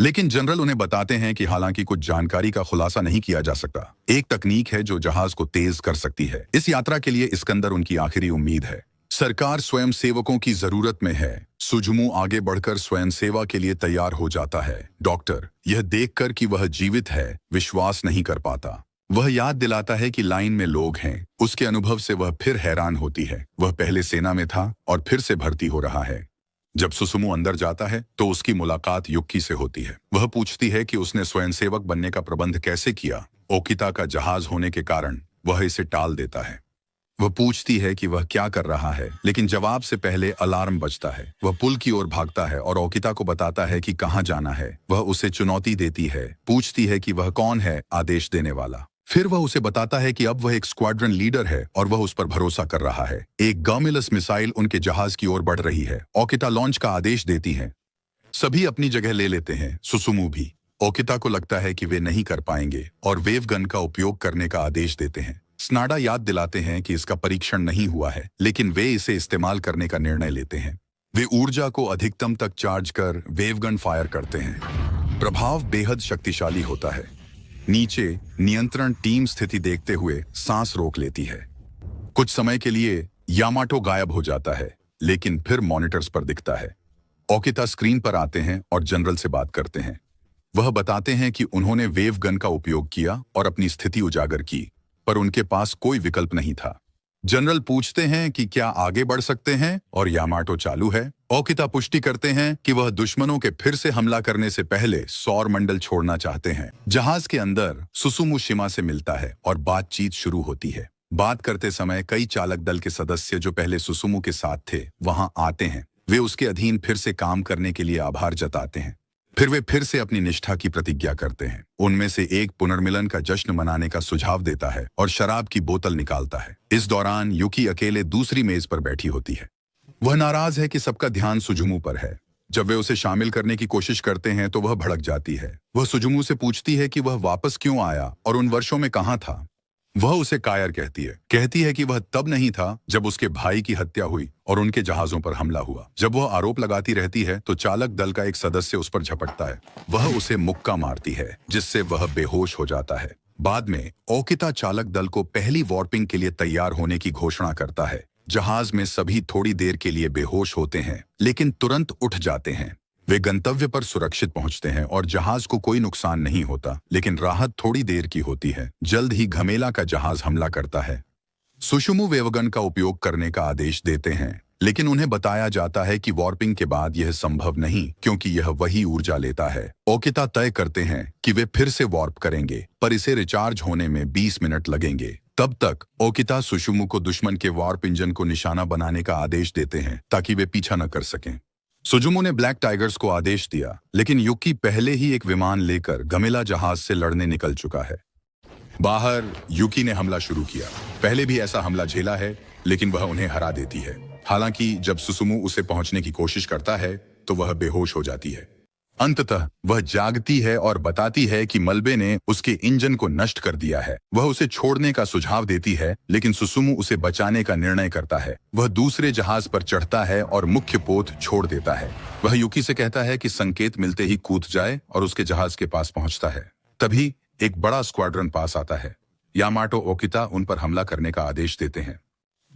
लेकिन जनरल उन्हें बताते हैं कि हालांकि कुछ जानकारी का खुलासा नहीं किया जा सकता, एक तकनीक है जो जहाज को तेज कर सकती है। इस यात्रा के लिए इस्कंदर उनकी आखिरी उम्मीद है। सरकार स्वयं सेवकों की जरूरत में है। सुजुमू आगे बढ़कर स्वयं सेवा के लिए तैयार हो जाता है। डॉक्टर यह देखकर कि वह जीवित है विश्वास नहीं कर पाता। वह याद दिलाता है कि लाइन में लोग हैं। उसके अनुभव से वह फिर हैरान होती है। वह पहले सेना में था और फिर से भर्ती हो रहा है। जब सुसुमू अंदर जाता है तो उसकी मुलाकात युक्की से होती है। वह पूछती है कि उसने स्वयंसेवक बनने का प्रबंध कैसे किया। ओकिता का जहाज होने के कारण वह इसे टाल देता है। वह पूछती है कि वह क्या कर रहा है, लेकिन जवाब से पहले अलार्म बजता है। वह पुल की ओर भागता है और ओकिता को बताता है कि कहाँ जाना है। वह उसे चुनौती देती है, पूछती है कि वह कौन है आदेश देने वाला। फिर वह उसे बताता है कि अब वह एक स्क्वाड्रन लीडर है और वह उस पर भरोसा कर रहा है। एक गॉमिलस मिसाइल उनके जहाज की ओर बढ़ रही है। ओकिता लॉन्च का आदेश देती है। सभी अपनी जगह ले लेते हैं, सुसुमू भी। ओकिता को लगता है कि वे नहीं कर पाएंगे और वेव गन का उपयोग करने का आदेश देते हैं। स्नाडा याद दिलाते हैं कि इसका परीक्षण नहीं हुआ है, लेकिन वे इसे इस्तेमाल करने का निर्णय लेते हैं। वे ऊर्जा को अधिकतम तक चार्ज कर वेवगन फायर करते हैं। प्रभाव बेहद शक्तिशाली होता है। नीचे नियंत्रण टीम स्थिति देखते हुए सांस रोक लेती है। कुछ समय के लिए यामाटो गायब हो जाता है, लेकिन फिर मॉनिटर्स पर दिखता है। ओकिता स्क्रीन पर आते हैं और जनरल से बात करते हैं। वह बताते हैं कि उन्होंने वेव गन का उपयोग किया और अपनी स्थिति उजागर की, पर उनके पास कोई विकल्प नहीं था। जनरल पूछते हैं कि क्या आगे बढ़ सकते हैं और यामाटो चालू है। ओकिता पुष्टि करते हैं कि वह दुश्मनों के फिर से हमला करने से पहले सौर मंडल छोड़ना चाहते हैं। जहाज के अंदर सुसुमू शिमा से मिलता है और बातचीत शुरू होती है। बात करते समय कई चालक दल के सदस्य जो पहले सुसुमू के साथ थे वहां आते हैं। वे उसके अधीन फिर से काम करने के लिए आभार जताते हैं। फिर वे फिर से अपनी निष्ठा की प्रतिज्ञा करते हैं। उनमें से एक पुनर्मिलन का जश्न मनाने का सुझाव देता है और शराब की बोतल निकालता है। इस दौरान युकी अकेले दूसरी मेज पर बैठी होती है। वह नाराज है कि सबका ध्यान सुजुमू पर है। जब वे उसे शामिल करने की कोशिश करते हैं तो वह भड़क जाती है। वह सुजुमू से पूछती है कि वह वापस क्यों आया और उन वर्षों में कहाँ था। वह उसे कायर कहती है कि वह तब नहीं था जब उसके भाई की हत्या हुई और उनके जहाजों पर हमला हुआ। जब वह आरोप लगाती रहती है तो चालक दल का एक सदस्य उस पर झपटता है। वह उसे मुक्का मारती है, जिससे वह बेहोश हो जाता है। बाद में ओकिता चालक दल को पहली वॉर्पिंग के लिए तैयार होने की घोषणा करता है। जहाज में सभी थोड़ी देर के लिए बेहोश होते हैं, लेकिन तुरंत उठ जाते हैं। वे गंतव्य पर सुरक्षित पहुंचते हैं और जहाज को कोई नुकसान नहीं होता, लेकिन राहत थोड़ी देर की होती है। जल्द ही घमेला का जहाज हमला करता है। सुशुमू वेवगन का उपयोग करने का आदेश देते हैं, लेकिन उन्हें बताया जाता है कि वॉर्पिंग के बाद यह संभव नहीं, क्योंकि यह वही ऊर्जा लेता है। ओकिता तय करते हैं कि वे फिर से वॉर्प करेंगे, पर इसे रिचार्ज होने में 20 मिनट लगेंगे। तब तक ओकिता सुशुमू को दुश्मन के वॉर्प इंजन को निशाना बनाने का आदेश देते हैं ताकि वे पीछा न कर सकें। सुजुमू ने ब्लैक टाइगर्स को आदेश दिया, लेकिन युकी पहले ही एक विमान लेकर गमिला जहाज से लड़ने निकल चुका है। बाहर युकी ने हमला शुरू किया। पहले भी ऐसा हमला झेला है, लेकिन वह उन्हें हरा देती है। हालांकि जब सुसुमू उसे पहुंचने की कोशिश करता है तो वह बेहोश हो जाती है। अंततः वह जागती है और बताती है कि मलबे ने उसके इंजन को नष्ट कर दिया है। वह उसे छोड़ने का सुझाव देती है, लेकिन सुसुमू उसे बचाने का निर्णय करता है। वह दूसरे जहाज पर चढ़ता है और मुख्य पोत छोड़ देता है। वह युकी से कहता है कि संकेत मिलते ही कूद जाए और उसके जहाज के पास पहुंचता है। तभी एक बड़ा स्क्वाड्रन पास आता है। यामाटो ओकिता उन पर हमला करने का आदेश देते हैं।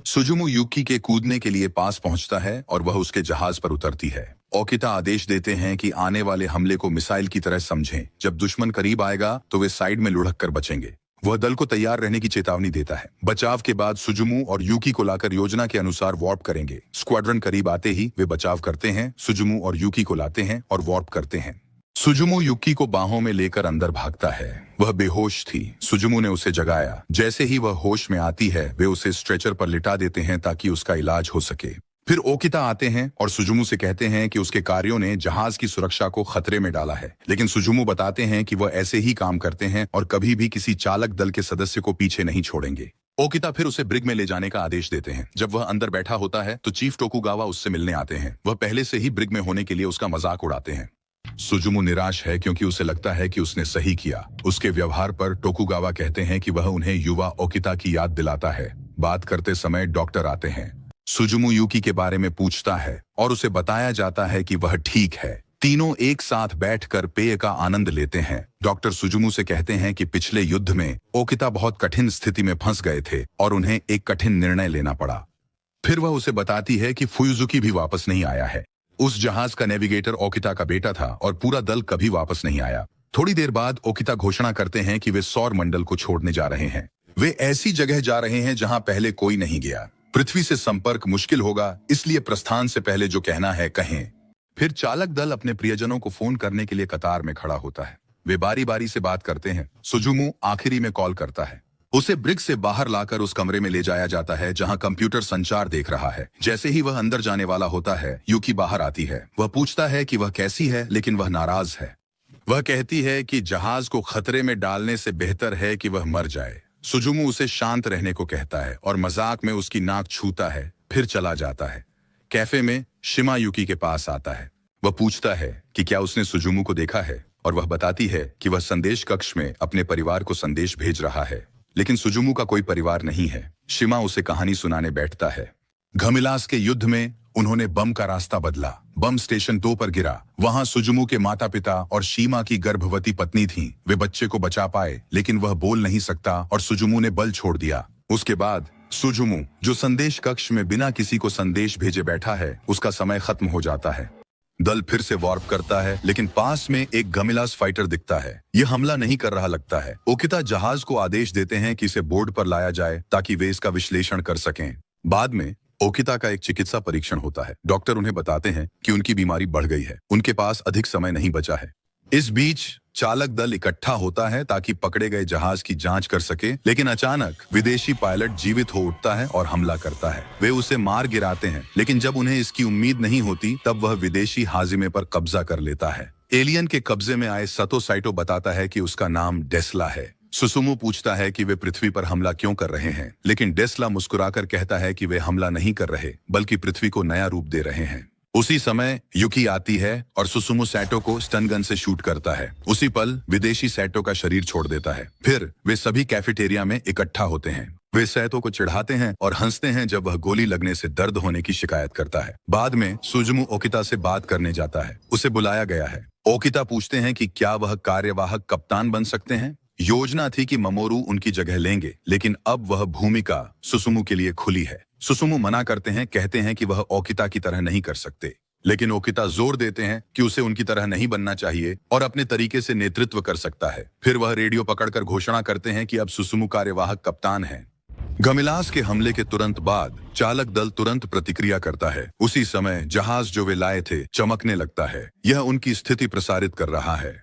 सुजुमू युकी के कूदने के लिए पास पहुंचता है और वह उसके जहाज पर उतरती है। ओकिता आदेश देते हैं कि आने वाले हमले को मिसाइल की तरह समझें। जब दुश्मन करीब आएगा तो वे साइड में लुढ़क कर बचेंगे। वह दल को तैयार रहने की चेतावनी देता है। बचाव के बाद सुजुमू और युकी को लाकर योजना के अनुसार वॉर्प करेंगे। स्क्वाड्रन करीब आते ही वे बचाव करते हैं। सुजुमू और युकी को लाते हैं और वॉर्प करते हैं। सुजुमू युकी को बाहों में लेकर अंदर भागता है। वह बेहोश थी। सुजुमू ने उसे जगाया। जैसे ही वह होश में आती है वे उसे स्ट्रेचर पर लिटा देते हैं ताकि उसका इलाज हो सके। फिर ओकिता आते हैं और सुजुमू से कहते हैं कि उसके कार्यों ने जहाज की सुरक्षा को खतरे में डाला है, लेकिन सुजुमू बताते हैं कि वह ऐसे ही काम करते हैं और कभी भी किसी चालक दल के सदस्य को पीछे नहीं छोड़ेंगे। ओकिता फिर उसे ब्रिग में ले जाने का आदेश देते हैं। जब वह अंदर बैठा होता है तो चीफ टोकुगावा उससे मिलने आते हैं। वह पहले से ही ब्रिग में होने के लिए उसका मजाक उड़ाते हैं। सुजुमू निराश है क्योंकि उसे लगता है कि उसने सही किया। उसके व्यवहार पर टोकुगावा कहते हैं कि वह उन्हें युवा ओकिता की याद दिलाता है। बात करते समय डॉक्टर आते हैं। सुजुमू युकी के बारे में पूछता है और उसे बताया जाता है कि वह ठीक है। तीनों एक साथ बैठकर पेय का आनंद लेते हैं। डॉक्टर सुजुमू से कहते हैं कि पिछले युद्ध में ओकिता बहुत कठिन स्थिति में फंस गए थे और उन्हें एक कठिन निर्णय लेना पड़ा। फिर वह उसे बताती है कि फुयुजुकी भी वापस नहीं आया है। उस जहाज का नेविगेटर ओकिता का बेटा था और पूरा दल कभी वापस नहीं आया। थोड़ी देर बाद ओकिता घोषणा करते हैं कि वे सौर मंडल को छोड़ने जा रहे हैं। वे ऐसी जगह जा रहे हैं जहां पहले कोई नहीं गया। पृथ्वी से संपर्क मुश्किल होगा, इसलिए प्रस्थान से पहले जो कहना है कहें। फिर चालक दल अपने प्रियजनों को फोन करने के लिए कतार में खड़ा होता है। वे बारी बारी से बात करते हैं। सुजुमू आखिरी में कॉल करता है। उसे ब्रिग से बाहर लाकर उस कमरे में ले जाया जाता है जहां कंप्यूटर संचार देख रहा है। जैसे ही वह अंदर जाने वाला होता है, यूकी बाहर आती है। वह पूछता है कि वह कैसी है, लेकिन वह नाराज है। वह कहती है कि जहाज को खतरे में डालने से बेहतर है कि वह मर जाए। सुजुमू उसे शांत रहने को कहता है और मजाक में उसकी नाक छूता है, फिर चला जाता है। कैफे में शिमा यूकी के पास आता है। वह पूछता है कि क्या उसने सुजुमू को देखा है और वह बताती है कि वह संदेश कक्ष में अपने परिवार को संदेश भेज रहा है, लेकिन सुजुमू का कोई परिवार नहीं है। शिमा उसे कहानी सुनाने बैठता है। घमिलास के युद्ध में उन्होंने बम का रास्ता बदला। बम स्टेशन 2 पर गिरा। वहां सुजुमू के माता पिता और शीमा की गर्भवती पत्नी थी। वे बच्चे को बचा पाए, लेकिन वह बोल नहीं सकता और सुजुमू ने बल छोड़ दिया। उसके बाद सुजुमू, जो संदेश कक्ष में बिना किसी को संदेश भेजे बैठा है, उसका समय खत्म हो जाता है। दल फिर से वार्प करता है, लेकिन पास में एक गमिलास फाइटर दिखता है। यह हमला नहीं कर रहा लगता है। ओकिता जहाज को आदेश देते हैं कि इसे बोर्ड पर लाया जाए ताकि वे इसका विश्लेषण कर सकें। बाद में ओकिता का एक चिकित्सा परीक्षण होता है। डॉक्टर उन्हें बताते हैं कि उनकी बीमारी बढ़ गई है। उनके पास अधिक समय नहीं बचा है। इस बीच चालक दल इकट्ठा होता है ताकि पकड़े गए जहाज की जांच कर सके, लेकिन अचानक विदेशी पायलट जीवित हो उठता है और हमला करता है। वे उसे मार गिराते हैं, लेकिन जब उन्हें इसकी उम्मीद नहीं होती, तब वह विदेशी हाजिमे पर कब्जा कर लेता है। एलियन के कब्जे में आए सतो साइटो बताता है कि उसका नाम डेस्ला है। सुसुमू पूछता है कि वे पृथ्वी पर हमला क्यों कर रहे हैं, लेकिन डेस्ला मुस्कुराकर कहता है कि वे हमला नहीं कर रहे, बल्कि पृथ्वी को नया रूप दे रहे हैं। उसी समय युकी आती है और सुसुमू सैटो को स्टन गन से शूट करता है। उसी पल विदेशी सैटो का शरीर छोड़ देता है। फिर वे सभी कैफेटेरिया में इकट्ठा होते हैं। वे सैटो को चिढ़ाते हैं और हंसते हैं जब वह गोली लगने से दर्द होने की शिकायत करता है। बाद में सुजुमू ओकिता से बात करने जाता है। उसे बुलाया गया है। ओकिता पूछते हैं कि क्या वह कार्यवाहक कप्तान बन सकते हैं। योजना थी कि ममोरू उनकी जगह लेंगे, लेकिन अब वह भूमिका सुसुमू के लिए खुली है। सुसुमू मना करते हैं, कहते हैं कि वह ओकिता की तरह नहीं कर सकते, लेकिन ओकिता जोर देते हैं कि उसे उनकी तरह नहीं बनना चाहिए और अपने तरीके से नेतृत्व कर सकता है। फिर वह रेडियो पकड़कर घोषणा करते हैं कि अब सुसुमू कार्यवाहक कप्तान है। गमिलास के हमले के तुरंत बाद चालक दल तुरंत प्रतिक्रिया करता है। उसी समय जहाज जो वे लाए थे चमकने लगता है। यह उनकी स्थिति प्रसारित कर रहा है।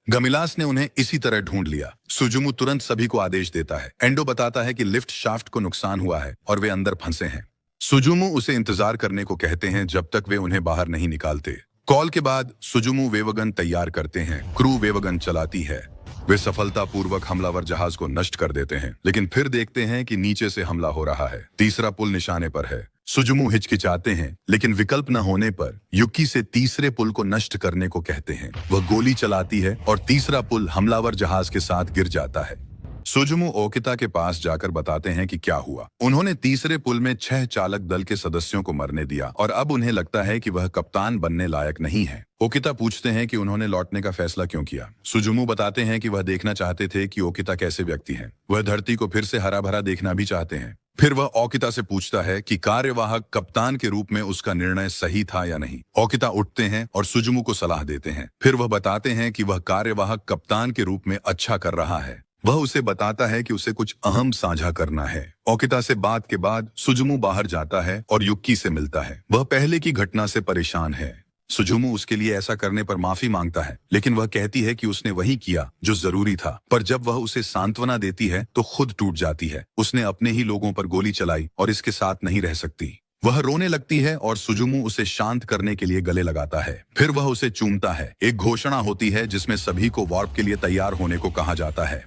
गमिलास ने उन्हें इसी तरह ढूंढ लिया। सुजुमू तुरंत सभी को आदेश देता है। एंडो बताता है कि लिफ्ट शाफ्ट को नुकसान हुआ है और वे अंदर फंसे हैं। सुजुमू उसे इंतजार करने को कहते हैं जब तक वे उन्हें बाहर नहीं निकालते। कॉल के बाद सुजुमू वेवगन तैयार करते हैं। क्रू वेवगन चलाती है। वे सफलतापूर्वक हमलावर जहाज को नष्ट कर देते हैं, लेकिन फिर देखते हैं कि नीचे से हमला हो रहा है। तीसरा पुल निशाने पर है। सुजुमू हिचकिचाते हैं, लेकिन विकल्प न होने पर युकी से तीसरे पुल को नष्ट करने को कहते हैं। वह गोली चलाती है और तीसरा पुल हमलावर जहाज के साथ गिर जाता है। सुजुमू ओकिता के पास जाकर बताते हैं कि क्या हुआ। उन्होंने तीसरे पुल में 6 चालक दल के सदस्यों को मरने दिया और अब उन्हें लगता है कि वह कप्तान बनने लायक नहीं है। ओकिता पूछते हैं कि उन्होंने लौटने का फैसला क्यों किया। सुजुमू बताते हैं कि वह देखना चाहते थे कि ओकिता कैसे व्यक्ति हैं। वह धरती को फिर से हरा भरा देखना भी चाहते हैं। फिर वह ओकिता से पूछता है कि कार्यवाहक कप्तान के रूप में उसका निर्णय सही था या नहीं। ओकिता उठते हैं और सुजुमू को सलाह देते हैं। फिर वह बताते हैं कि वह कार्यवाहक कप्तान के रूप में अच्छा कर रहा है। वह उसे बताता है कि उसे कुछ अहम साझा करना है। ओकिता से बात के बाद सुजुमू बाहर जाता है और युक्की से मिलता है। वह पहले की घटना से परेशान है। सुजुमू उसके लिए ऐसा करने पर माफी मांगता है, लेकिन वह कहती है कि उसने वही किया जो जरूरी था। पर जब वह उसे सांत्वना देती है तो खुद टूट जाती है। उसने अपने ही लोगों पर गोली चलाई और इसके साथ नहीं रह सकती। वह रोने लगती है और सुजुमू उसे शांत करने के लिए गले लगाता है। फिर वह उसे चूमता है। एक घोषणा होती है जिसमें सभी को वार्प के लिए तैयार होने को कहा जाता है।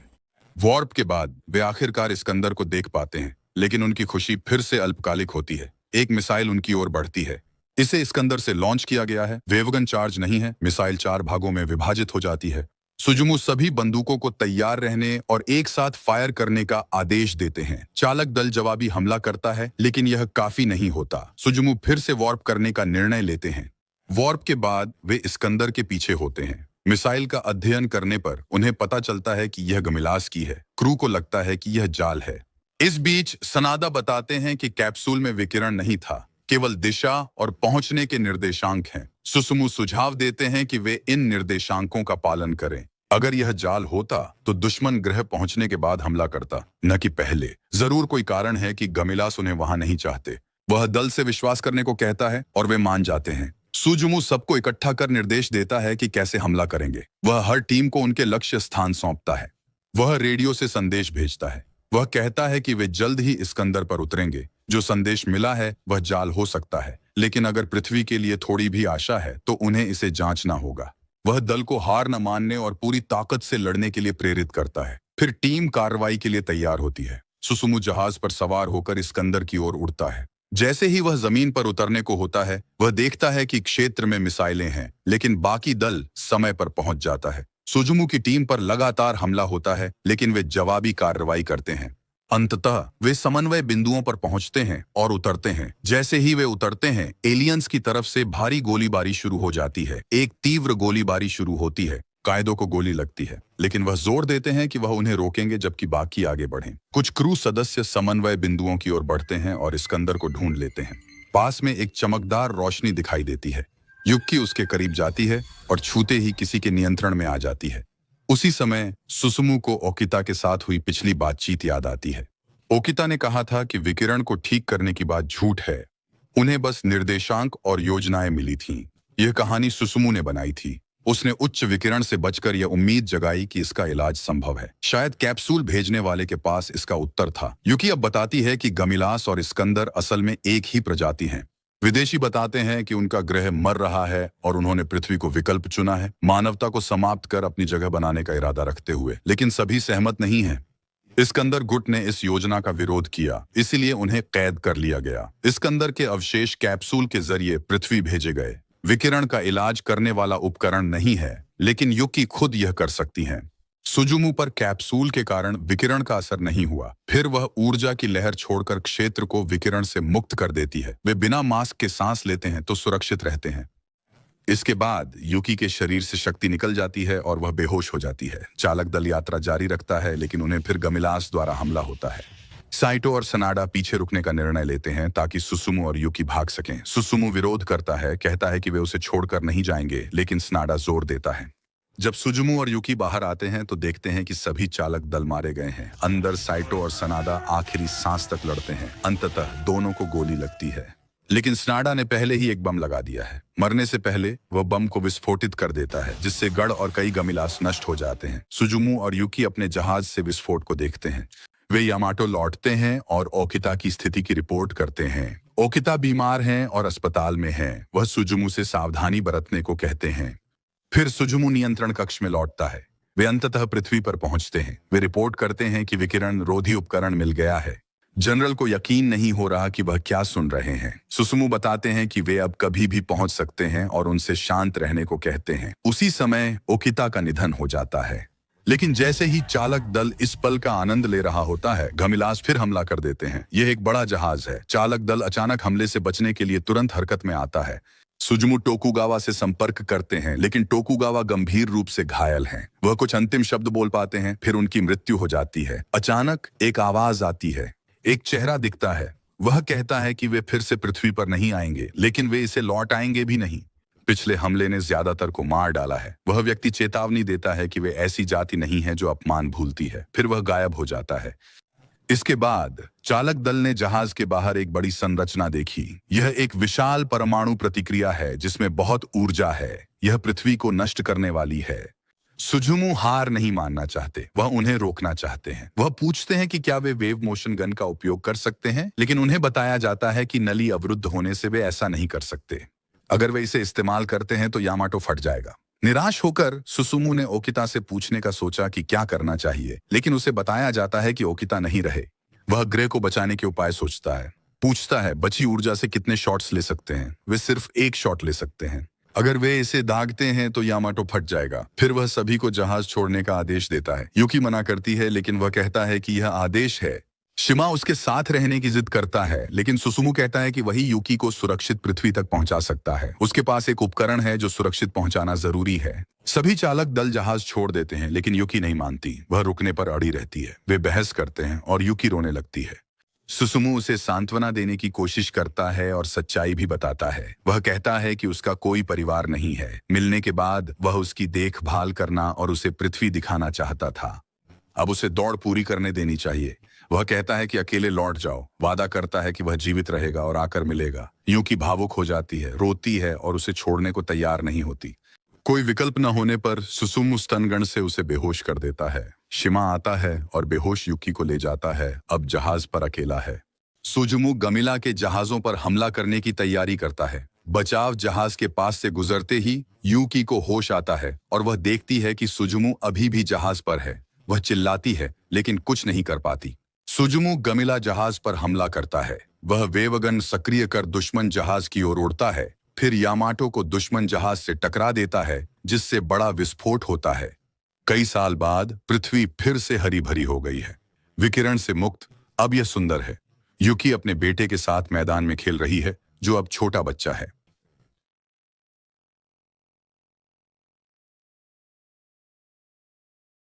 वार्प के बाद वे आखिरकार इस्कंदर को देख पाते हैं, लेकिन उनकी खुशी फिर से अल्पकालिक होती है। एक मिसाइल उनकी ओर बढ़ती है। इसे इस्कंदर से लॉन्च किया गया है। वेवगन चार्ज नहीं है। मिसाइल 4 भागों में विभाजित हो जाती है। सुजुमू सभी बंदूकों को तैयार रहने और एक साथ फायर करने का आदेश देते हैं। चालक दल जवाबी हमला करता है, लेकिन यह काफी नहीं होता। सुजुमू फिर से वार्प करने का निर्णय लेते हैं। वॉर्प के बाद वे इस्कंदर के पीछे होते हैं। मिसाइल का अध्ययन करने पर उन्हें पता चलता है कि यह गमिलास की है। क्रू को लगता है कि यह जाल है। इस बीच सनादा बताते हैं कि कैप्सूल में विकिरण नहीं था, केवल दिशा और पहुंचने के निर्देशांक हैं। सुसुमु सुझाव देते हैं कि वे इन निर्देशांकों का पालन करें। अगर यह जाल होता तो दुश्मन ग्रह पहुंचने के बाद हमला करता, न कि पहले। जरूर कोई कारण है कि गमिलास उन्हें वहां नहीं चाहते। वह दल से विश्वास करने को कहता है और वे मान जाते हैं। सुजुमु सबको इकट्ठा कर निर्देश देता है कि कैसे हमला करेंगे। वह हर टीम को उनके लक्ष्य स्थान सौंपता है। वह रेडियो से संदेश भेजता है। वह कहता है कि वे जल्द ही इस्कंदर पर उतरेंगे। जो संदेश मिला है वह जाल हो सकता है, लेकिन अगर पृथ्वी के लिए थोड़ी भी आशा है तो उन्हें इसे जांचना होगा। वह दल को हार न मानने और पूरी ताकत से लड़ने के लिए प्रेरित करता है। फिर टीम कार्रवाई के लिए तैयार होती है। सुसुमु जहाज पर सवार होकर इस्कंदर की ओर उड़ता है। जैसे ही वह जमीन पर उतरने को होता है, वह देखता है कि क्षेत्र में मिसाइलें हैं, लेकिन बाकी दल समय पर पहुंच जाता है। सुजुमु की टीम पर लगातार हमला होता है, लेकिन वे जवाबी कार्रवाई करते हैं। अंततः वे समन्वय बिंदुओं पर पहुंचते हैं और उतरते हैं। जैसे ही वे उतरते हैं, एलियंस की तरफ से भारी गोलीबारी शुरू हो जाती है। एक तीव्र गोलीबारी शुरू होती है। कायदों को गोली लगती है, लेकिन वह जोर देते हैं कि वह उन्हें रोकेंगे जबकि बाकी आगे बढ़ें। कुछ क्रू सदस्य समन्वय बिंदुओं की ओर बढ़ते हैं और इस्कंदर को ढूंढ लेते हैं। पास में एक चमकदार रोशनी दिखाई देती है। युक्की उसके करीब जाती है और छूते ही किसी के नियंत्रण में आ जाती है। उसी समय सुसुमु को ओकिता के साथ हुई पिछली बातचीत याद आती है। ओकिता ने कहा था कि विकिरण को ठीक करने की बात झूठ है। उन्हें बस निर्देशांक और योजनाएं मिली थीं। यह कहानी सुसुमु ने बनाई थी। उसने उच्च विकिरण से बचकर यह उम्मीद जगाई कि इसका इलाज संभव है। शायद कैप्सूल भेजने वाले के पास इसका उत्तर था। युकी अब बताती है कि गमिलास और इस्कंदर असल में एक ही प्रजाति हैं। विदेशी बताते हैं कि उनका ग्रह मर रहा है और उन्होंने पृथ्वी को विकल्प चुना है, मानवता को समाप्त कर अपनी जगह बनाने का इरादा रखते हुए। लेकिन सभी सहमत नहीं हैं। इस्कंदर गुट ने इस योजना का विरोध किया, इसलिए उन्हें कैद कर लिया गया। इस्कंदर के अवशेष कैप्सूल के जरिए पृथ्वी भेजे गए। विकिरण का इलाज करने वाला उपकरण नहीं है, लेकिन युकी खुद यह कर सकती हैं। सुजुमु पर कैप्सूल के कारण विकिरण का असर नहीं हुआ। फिर वह ऊर्जा की लहर छोड़कर क्षेत्र को विकिरण से मुक्त कर देती है। वे बिना मास्क के सांस लेते हैं तो सुरक्षित रहते हैं। इसके बाद युकी के शरीर से शक्ति निकल जाती है और वह बेहोश हो जाती है। चालक दल यात्रा जारी रखता है, लेकिन उन्हें फिर गमिलास द्वारा हमला होता है। साइटो और सनाडा पीछे रुकने का निर्णय लेते हैं ताकि सुसुमु और युकी भाग सकें। सुसुमु विरोध करता है, कहता है कि वे उसे छोड़कर नहीं जाएंगे, लेकिन सनाडा जोर देता है। जब सुजुमु और युकी बाहर आते हैं तो देखते हैं कि सभी चालक दल मारे गए हैं। अंदर साइटो और सनाडा आखिरी सांस तक लड़ते हैं। अंततः दोनों को गोली लगती है, लेकिन सनाडा ने पहले ही एक बम लगा दिया है। मरने से पहले वह बम को विस्फोटित कर देता है, जिससे गढ़ और कई गमिलास नष्ट हो जाते हैं। सुजुमु और युकी अपने जहाज से विस्फोट को देखते हैं। वे यामाटो लौटते हैं और ओकिता की स्थिति की रिपोर्ट करते हैं। ओकिता बीमार हैं और अस्पताल में हैं। वह सुजुमु से सावधानी बरतने को कहते हैं। फिर सुजुमु नियंत्रण कक्ष में लौटता है। वे अंततः पृथ्वी पर पहुंचते हैं। वे रिपोर्ट करते हैं कि विकिरण रोधी उपकरण मिल गया है। जनरल को यकीन नहीं हो रहा कि वह क्या सुन रहे हैं। सुसुमु बताते हैं कि वे अब कभी भी पहुंच सकते हैं और उनसे शांत रहने को कहते हैं। उसी समय ओकिता का निधन हो जाता है। लेकिन जैसे ही चालक दल इस पल का आनंद ले रहा होता है, गमिलास फिर हमला कर देते हैं। यह एक बड़ा जहाज है। चालक दल अचानक हमले से बचने के लिए तुरंत हरकत में आता है। सुजुमु टोकुगावा से संपर्क करते हैं, लेकिन टोकुगावा गंभीर रूप से घायल हैं। वह कुछ अंतिम शब्द बोल पाते हैं, फिर उनकी मृत्यु हो जाती है। अचानक एक आवाज आती है। एक चेहरा दिखता है। वह कहता है कि वे फिर से पृथ्वी पर नहीं आएंगे, लेकिन वे इसे लौट आएंगे भी नहीं। पिछले हमले ने ज्यादातर को मार डाला है। वह व्यक्ति चेतावनी देता है कि वे ऐसी जाति नहीं है जो अपमान भूलती है। फिर वह गायब हो जाता है। इसके बाद चालक दल ने जहाज के बाहर एक बड़ी संरचना देखी। यह एक विशाल परमाणु प्रतिक्रिया है जिसमें बहुत ऊर्जा है। यह पृथ्वी को नष्ट करने वाली है। सुजुमु हार नहीं मानना चाहते, वह उन्हें रोकना चाहते हैं। वह पूछते हैं कि क्या वे वेव मोशन गन का उपयोग कर सकते हैं, लेकिन उन्हें बताया जाता है कि नली अवरुद्ध होने से वे ऐसा नहीं कर सकते। अगर वे इसे इस्तेमाल करते हैं तो यामाटो फट जाएगा। निराश होकर सुसुमु ने ओकिता से पूछने का सोचा कि क्या करना चाहिए, लेकिन उसे बताया जाता है कि ओकिता नहीं रहे। वह ग्रह को बचाने के उपाय सोचता है। पूछता है बची ऊर्जा से कितने शॉट्स ले सकते हैं। वे सिर्फ एक शॉट ले सकते हैं। अगर वे इसे दागते हैं तो यामाटो फट जाएगा। फिर वह सभी को जहाज छोड़ने का आदेश देता है। युकी मना करती है, लेकिन वह कहता है कि यह आदेश है। शिमा उसके साथ रहने की जिद करता है, लेकिन सुसुमु कहता है कि वही यूकी को सुरक्षित पृथ्वी तक पहुंचा सकता है। उसके पास एक उपकरण है जो सुरक्षित पहुंचाना जरूरी है। सभी चालक दल जहाज छोड़ देते हैं, लेकिन यूकी नहीं मानती। वह रुकने पर अड़ी रहती है। वे बहस करते हैं और यूकी रोने लगती है। सुसुमु उसे सांत्वना देने की कोशिश करता है और सच्चाई भी बताता है। वह कहता है कि उसका कोई परिवार नहीं है। मिलने के बाद वह उसकी देखभाल करना और उसे पृथ्वी दिखाना चाहता था। अब उसे दौड़ पूरी करने देनी चाहिए। वह कहता है कि अकेले लौट जाओ। वादा करता है कि वह जीवित रहेगा और आकर मिलेगा। यूकी भावुक हो जाती है, रोती है और उसे छोड़ने को तैयार नहीं होती। कोई विकल्प न होने पर सुसुमु स्तनगण से उसे बेहोश कर देता है। शिमा आता है और बेहोश यूकी को ले जाता है। अब जहाज पर अकेला है। सुजुमु गमिला के जहाजों पर हमला करने की तैयारी करता है। बचाव जहाज के पास से गुजरते ही यूकी को होश आता है और वह देखती है कि सुजुमु अभी भी जहाज पर है। वह चिल्लाती है, लेकिन कुछ नहीं कर पाती। सुजुमु गमिला जहाज पर हमला करता है। वह वेवगन सक्रिय कर दुश्मन जहाज की ओर उड़ता है। फिर यामाटो को दुश्मन जहाज से टकरा देता है, जिससे बड़ा विस्फोट होता है। कई साल बाद पृथ्वी फिर से हरी भरी हो गई है। विकिरण से मुक्त, अब यह सुंदर है। यूकी अपने बेटे के साथ मैदान में खेल रही है, जो अब छोटा बच्चा है।